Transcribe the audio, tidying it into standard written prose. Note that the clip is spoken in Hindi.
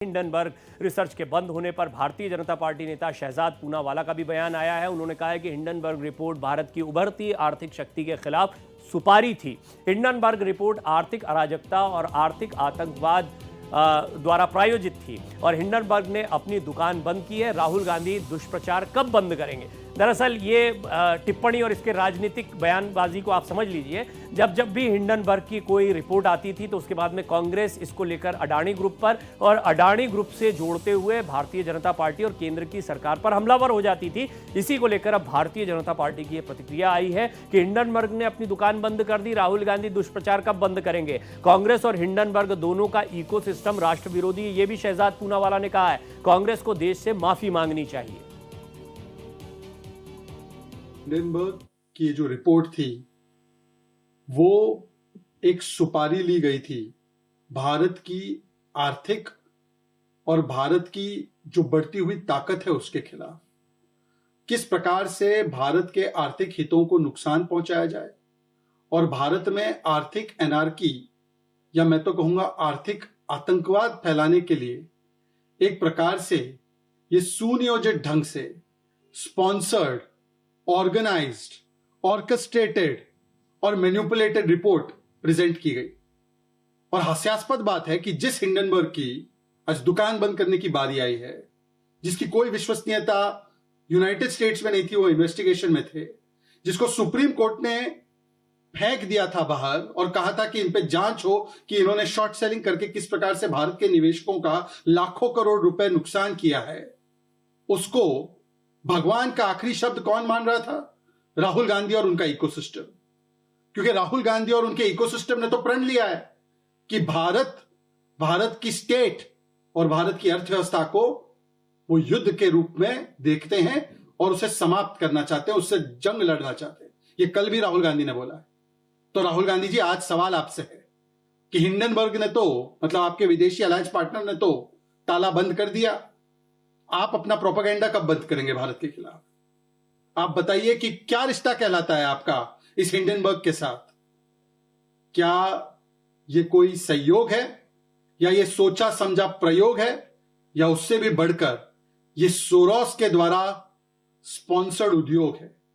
हिंडनबर्ग रिसर्च के बंद होने पर भारतीय जनता पार्टी नेता शहजाद पूनावाला का भी बयान आया है। उन्होंने कहा है कि हिंडनबर्ग रिपोर्ट भारत की उभरती आर्थिक शक्ति के खिलाफ सुपारी थी। हिंडनबर्ग रिपोर्ट आर्थिक अराजकता और आर्थिक आतंकवाद द्वारा प्रायोजित थी और हिंडनबर्ग ने अपनी दुकान बंद की है। राहुल गांधी दुष्प्रचार कब बंद करेंगे? दरअसल ये टिप्पणी और इसके राजनीतिक बयानबाजी को आप समझ लीजिए। जब भी हिंडनबर्ग की कोई रिपोर्ट आती थी तो उसके बाद में कांग्रेस इसको लेकर अडानी ग्रुप पर और अडानी ग्रुप से जोड़ते हुए भारतीय जनता पार्टी और केंद्र की सरकार पर हमलावर हो जाती थी। इसी को लेकर अब भारतीय जनता पार्टी की यह प्रतिक्रिया आई है कि हिंडनबर्ग ने अपनी दुकान बंद कर दी। राहुल गांधी दुष्प्रचार कब बंद करेंगे? कांग्रेस और हिंडनबर्ग दोनों का इकोसिस्टम राष्ट्र विरोधी, ये भी शहजाद पूनावाला ने कहा है। कांग्रेस को देश से माफी मांगनी चाहिए। हिंडनबर्ग की जो रिपोर्ट थी वो एक सुपारी ली गई थी भारत की आर्थिक और भारत की जो बढ़ती हुई ताकत है उसके खिलाफ। किस प्रकार से भारत के आर्थिक हितों को नुकसान पहुंचाया जाए और भारत में आर्थिक एनार्की या मैं तो कहूंगा आर्थिक आतंकवाद फैलाने के लिए एक प्रकार से ये सुनियोजित ढंग से स्पॉन्सर्ड, ऑर्गेनाइज्ड, ऑर्केस्ट्रेटेड और मैनिपुलेटेड रिपोर्ट प्रेजेंट की गई। और हास्यास्पद बात है कि जिस हिंडनबर्ग की आज दुकान बंद करने की बारी आई है, जिसकी कोई विश्वसनीयता यूनाइटेड स्टेट्स में नहीं थी, वो इन्वेस्टिगेशन में थे, जिसको सुप्रीम कोर्ट ने फेंक दिया था बाहर और कहा था कि इन पे जांच हो कि इन्होंने शॉर्ट सेलिंग करके किस प्रकार से भारत के निवेशकों का लाखों करोड़ रुपए नुकसान किया है, उसको भगवान का आखिरी शब्द कौन मान रहा था? राहुल गांधी और उनका इकोसिस्टम। क्योंकि राहुल गांधी और उनके इकोसिस्टम ने तो प्रण लिया है कि भारत की स्टेट और भारत की अर्थव्यवस्था को वो युद्ध के रूप में देखते हैं और उसे समाप्त करना चाहते हैं, उससे जंग लड़ना चाहते हैं। ये कल भी राहुल गांधी ने बोला है। तो राहुल गांधी जी, आज सवाल आपसे है कि हिंडनबर्ग ने तो मतलब आपके विदेशी अलायंस पार्टनर ने तो ताला बंद कर दिया, आप अपना प्रोपेगेंडा कब बंद करेंगे भारत के खिलाफ? आप बताइए कि क्या रिश्ता कहलाता है आपका इस हिंडनबर्ग के साथ? क्या यह कोई संयोग है या यह सोचा समझा प्रयोग है या उससे भी बढ़कर यह सोरोस के द्वारा स्पॉन्सर्ड उद्योग है?